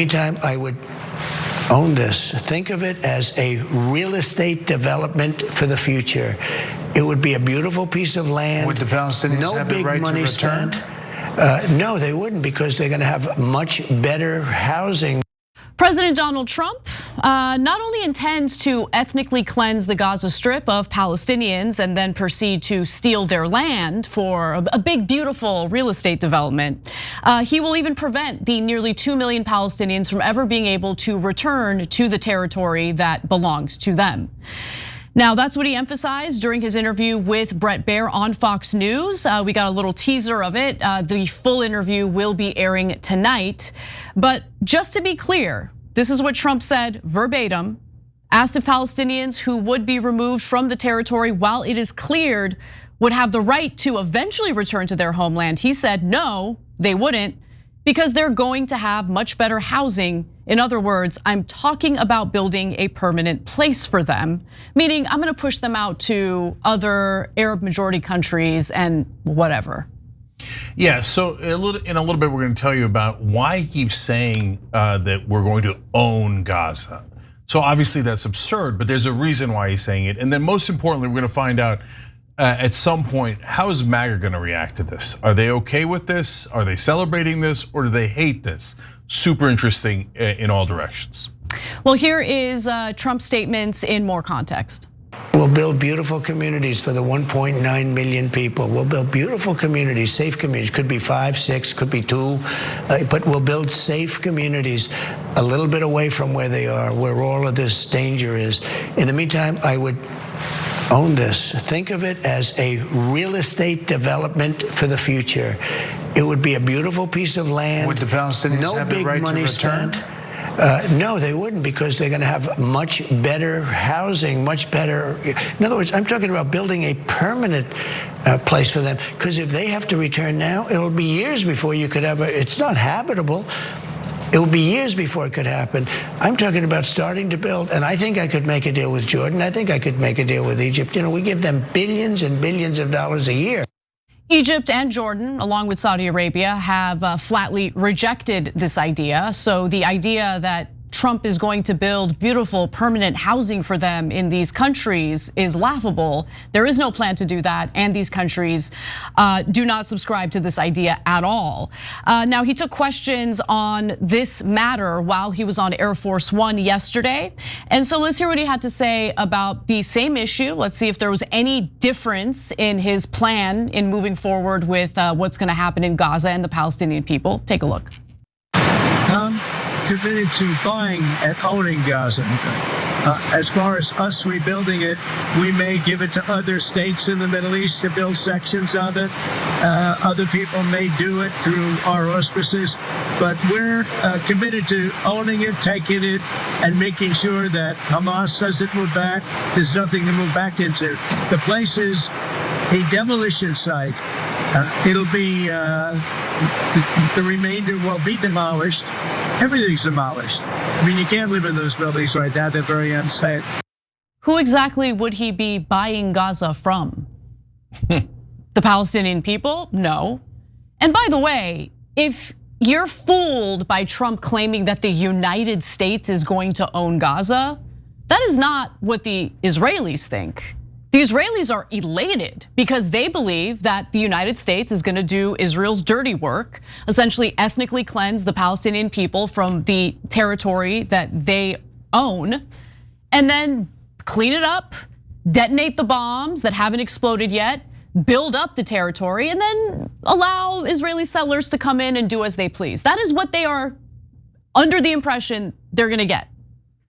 meantime, I would own this. Think of it as a real estate development for the future. It would be a beautiful piece of land. Would the Palestinians have the right to return? Spent. No, they wouldn't, because they're going to have much better housing. President Donald Trump not only intends to ethnically cleanse the Gaza Strip of Palestinians and then proceed to steal their land for a big, beautiful real estate development, he will even prevent the nearly 2 million Palestinians from ever being able to return to the territory that belongs to them. Now, that's what he emphasized during his interview with Bret Baier on Fox News. We got a little teaser of it. The full interview will be airing tonight. But just to be clear, this is what Trump said verbatim. Asked if Palestinians who would be removed from the territory while it is cleared would have the right to eventually return to their homeland. He said no, they wouldn't, because they're going to have much better housing. In other words, I'm talking about building a permanent place for them, meaning I'm gonna push them out to other Arab majority countries and whatever. Yeah, so in a little bit, we're gonna tell you about why he keeps saying that we're going to own Gaza. So obviously that's absurd, but there's a reason why he's saying it. And then most importantly, we're gonna find out at some point, how is MAGA gonna react to this? Are they okay with this? Are they celebrating this? Or do they hate this? Super interesting in all directions. Well, here is Trump's statements in more context. We'll build beautiful communities for the 1.9 million people. We'll build beautiful communities, safe communities. Could be 5, 6, could be 2, but we'll build safe communities a little bit away from where they are, where all of this danger is. In the meantime, I would own this. Think of it as a real estate development for the future. It would be a beautiful piece of land. Would the Palestinians have the right to return? No, they wouldn't, because they're going to have much better housing, much better. In other words, I'm talking about building a permanent place for them. Because if they have to return now, it'll be years before you could ever. It's not habitable. It will be years before it could happen. I'm talking about starting to build, and I think I could make a deal with Jordan. I think I could make a deal with Egypt. You know, we give them billions and billions of dollars a year. Egypt and Jordan, along with Saudi Arabia, have flatly rejected this idea. So the idea that Trump is going to build beautiful permanent housing for them in these countries is laughable. There is no plan to do that, and these countries do not subscribe to this idea at all. Now, he took questions on this matter while he was on Air Force One yesterday. And so let's hear what he had to say about the same issue. Let's see if there was any difference in his plan in moving forward with what's gonna happen in Gaza and the Palestinian people. Take a look. Committed to buying and owning Gaza. As far as us rebuilding it, we may give it to other states in the Middle East to build sections of it. Other people may do it through our auspices, but we're committed to owning it, taking it, and making sure that Hamas doesn't move back. There's nothing to move back into. The place is a demolition site. It'll be, the remainder will be demolished. Everything's demolished. I mean, you can't live in those buildings right now. They're very unsafe. Who exactly would he be buying Gaza from? The Palestinian people? No. And by the way, if you're fooled by Trump claiming that the United States is going to own Gaza, that is not what the Israelis think. The Israelis are elated because they believe that the United States is gonna do Israel's dirty work, essentially ethnically cleanse the Palestinian people from the territory that they own, and then clean it up, detonate the bombs that haven't exploded yet, build up the territory, and then allow Israeli settlers to come in and do as they please. That is what they are under the impression they're gonna get.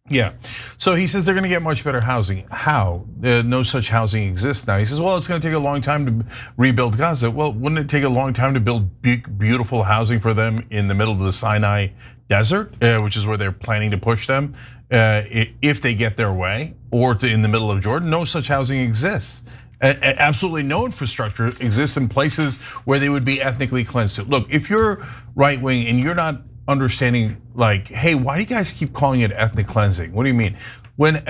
Yeah, so he says they're gonna get much better housing. How? No such housing exists now. He says, well, it's gonna take a long time to rebuild Gaza. Well, wouldn't it take a long time to build beautiful housing for them in the middle of the Sinai desert, which is where they're planning to push them if they get their way, or in the middle of Jordan? No such housing exists. Absolutely no infrastructure exists in places where they would be ethnically cleansed. Look, if you're right wing and you're not understanding, like, hey, why do you guys keep calling it ethnic cleansing? What do you mean? When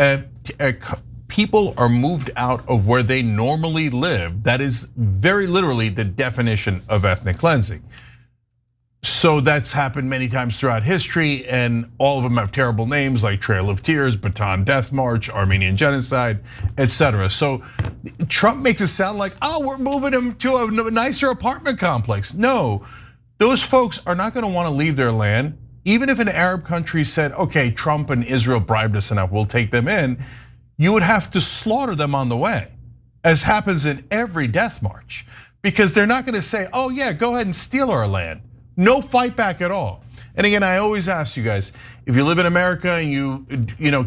people are moved out of where they normally live, that is very literally the definition of ethnic cleansing. So that's happened many times throughout history, and all of them have terrible names like Trail of Tears, Bataan Death March, Armenian Genocide, etc. So Trump makes it sound like, oh, we're moving them to a nicer apartment complex. No, those folks are not gonna wanna leave their land. Even if an Arab country said, okay, Trump and Israel bribed us enough, we'll take them in, you would have to slaughter them on the way, as happens in every death march. Because they're not gonna say, oh yeah, go ahead and steal our land. No fight back at all. And again, I always ask you guys, if you live in America and you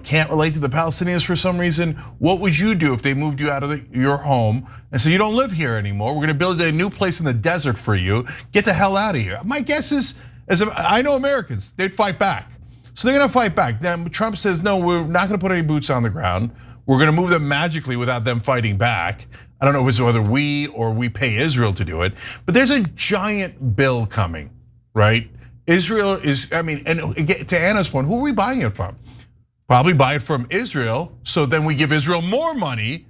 can't relate to the Palestinians for some reason, what would you do if they moved you out of your home and said, you don't live here anymore, we're gonna build a new place in the desert for you, get the hell out of here? My guess is, I know Americans, they'd fight back. So they're gonna fight back. Then Trump says, no, we're not gonna put any boots on the ground. We're gonna move them magically without them fighting back. I don't know if it's whether we pay Israel to do it, but there's a giant bill coming, right? Israel is, and to Anna's point, who are we buying it from? Probably buy it from Israel, so then we give Israel more money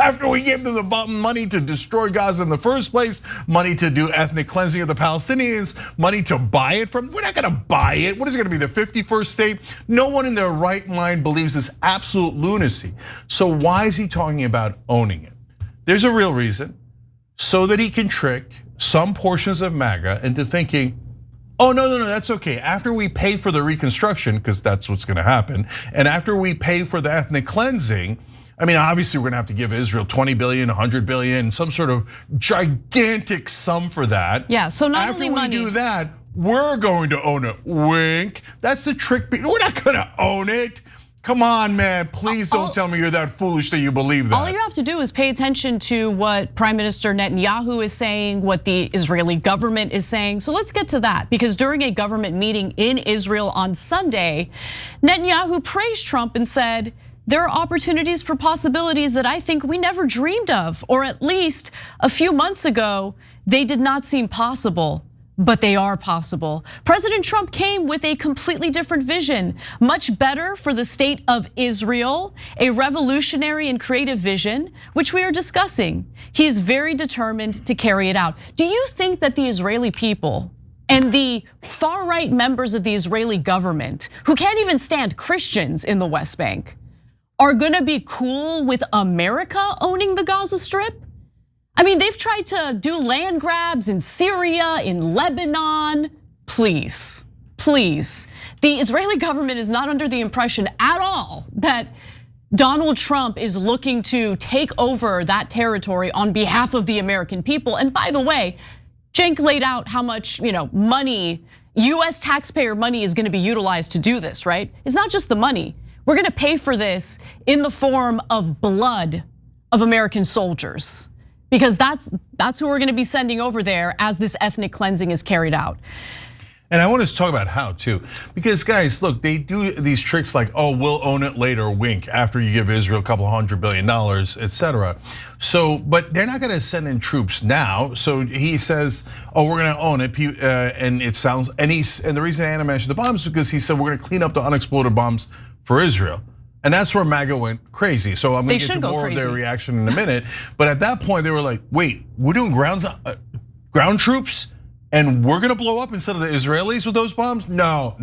after we gave them the money to destroy Gaza in the first place, money to do ethnic cleansing of the Palestinians, money to buy it from, we're not gonna buy it. What is it gonna be, the 51st state? No one in their right mind believes this absolute lunacy. So why is he talking about owning it? There's a real reason, so that he can trick some portions of MAGA into thinking, oh, no, that's okay. After we pay for the reconstruction, because that's what's gonna happen, and after we pay for the ethnic cleansing, obviously we're gonna have to give Israel 20 billion, 100 billion, some sort of gigantic sum for that. Yeah, so not after only money. After we do that, we're going to own it, wink. That's the trick, we're not gonna own it. Come on, man, please don't tell me you're that foolish that you believe that. All you have to do is pay attention to what Prime Minister Netanyahu is saying, what the Israeli government is saying. So let's get to that, because during a government meeting in Israel on Sunday, Netanyahu praised Trump and said, there are opportunities for possibilities that I think we never dreamed of, or at least a few months ago, they did not seem possible. But they are possible. President Trump came with a completely different vision, much better for the state of Israel, a revolutionary and creative vision, which we are discussing. He is very determined to carry it out. Do you think that the Israeli people and the far-right members of the Israeli government, who can't even stand Christians in the West Bank, are gonna be cool with America owning the Gaza Strip? They've tried to do land grabs in Syria, in Lebanon. Please. The Israeli government is not under the impression at all that Donald Trump is looking to take over that territory on behalf of the American people. And by the way, Cenk laid out how much money, US taxpayer money, is gonna be utilized to do this, right? It's not just the money. We're gonna pay for this in the form of blood of American soldiers, because that's who we're gonna be sending over there as this ethnic cleansing is carried out. And I want to talk about how too, because guys, look, they do these tricks like, oh, we'll own it later, wink, after you give Israel a couple $100 billion, etc. So, but they're not gonna send in troops now. So he says, oh, we're gonna own it, and it sounds, and the reason Anna mentioned the bombs is because he said we're gonna clean up the unexploded bombs for Israel. And that's where MAGA went crazy. So I'm gonna get to more of their reaction in a minute. But at that point, they were like, wait, we're doing ground troops? And we're gonna blow up instead of the Israelis with those bombs? No.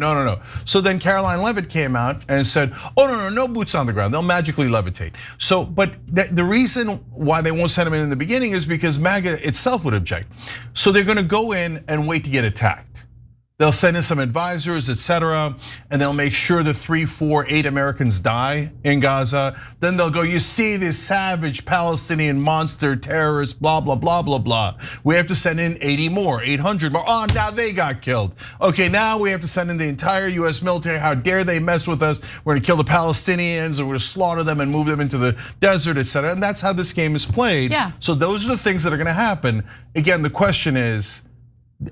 So then Caroline Leavitt came out and said, oh, no boots on the ground. They'll magically levitate. So, but the reason why they won't send them in the beginning is because MAGA itself would object. So they're gonna go in and wait to get attacked. They'll send in some advisors, etc., and they'll make sure the 3, 4, 8 Americans die in Gaza. Then they'll go, you see this savage Palestinian monster terrorist, blah, blah, blah, blah, blah. We have to send in 80 more, 800 more. Oh, now they got killed. Okay, now we have to send in the entire US military. How dare they mess with us? We're gonna kill the Palestinians, and we're gonna slaughter them and move them into the desert, etc. And that's how this game is played. Yeah. So those are the things that are gonna happen. Again, the question is,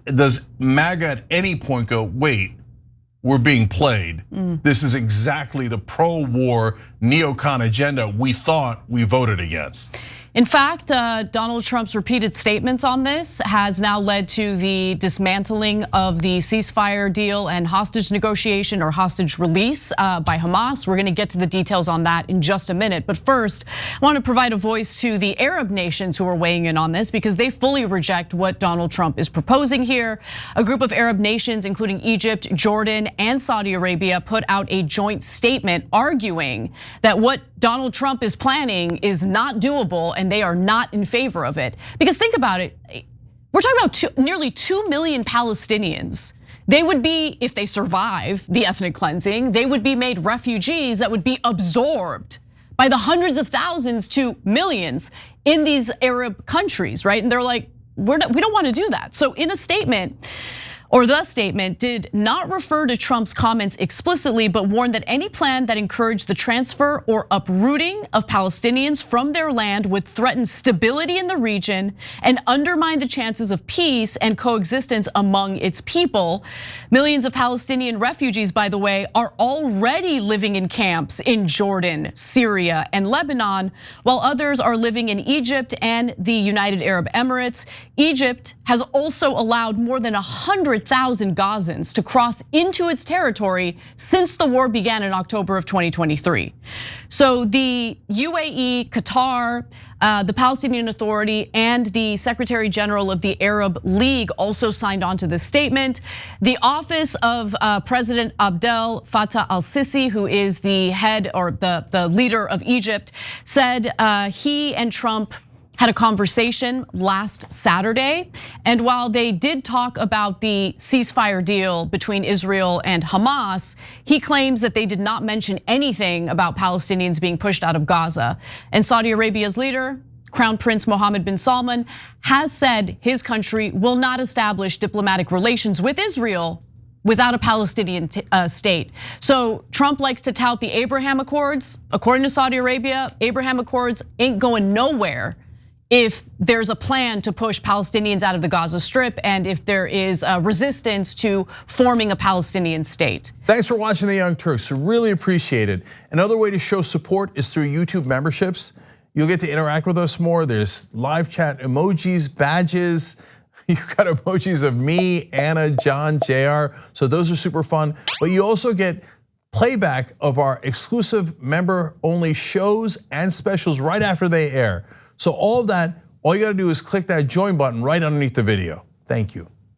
does MAGA at any point go, wait, we're being played? This is exactly the pro-war neocon agenda we thought we voted against. In fact, Donald Trump's repeated statements on this has now led to the dismantling of the ceasefire deal and hostage negotiation or hostage release by Hamas. We're gonna get to the details on that in just a minute. But first, I want to provide a voice to the Arab nations who are weighing in on this because they fully reject what Donald Trump is proposing here. A group of Arab nations, including Egypt, Jordan, and Saudi Arabia, put out a joint statement arguing that what Donald Trump is planning is not doable and they are not in favor of it. Because think about it, we're talking about nearly 2 million Palestinians. They would be, if they survive the ethnic cleansing, they would be made refugees that would be absorbed by the hundreds of thousands to millions in these Arab countries, right? And they're like, we don't want to do that. So in a statement, or the statement did not refer to Trump's comments explicitly, but warned that any plan that encouraged the transfer or uprooting of Palestinians from their land would threaten stability in the region and undermine the chances of peace and coexistence among its people. Millions of Palestinian refugees, by the way, are already living in camps in Jordan, Syria, and Lebanon, while others are living in Egypt and the United Arab Emirates. Egypt has also allowed more than 100,000 Gazans to cross into its territory since the war began in October of 2023. So the UAE, Qatar, the Palestinian Authority, and the Secretary General of the Arab League also signed on to this statement. The office of President Abdel Fattah al-Sisi, who is the head or the leader of Egypt, said he and Trump had a conversation last Saturday. And while they did talk about the ceasefire deal between Israel and Hamas, he claims that they did not mention anything about Palestinians being pushed out of Gaza. And Saudi Arabia's leader, Crown Prince Mohammed bin Salman, has said his country will not establish diplomatic relations with Israel without a Palestinian state. So Trump likes to tout the Abraham Accords. According to Saudi Arabia, Abraham Accords ain't going nowhere if there's a plan to push Palestinians out of the Gaza Strip and if there is a resistance to forming a Palestinian state. Thanks for watching The Young Turks, really appreciate it. Another way to show support is through YouTube memberships. You'll get to interact with us more. There's live chat emojis, badges. You've got emojis of me, Anna, John, JR. So those are super fun. But you also get playback of our exclusive member-only shows and specials right after they air. So all of that, all you gotta do is click that join button right underneath the video. Thank you.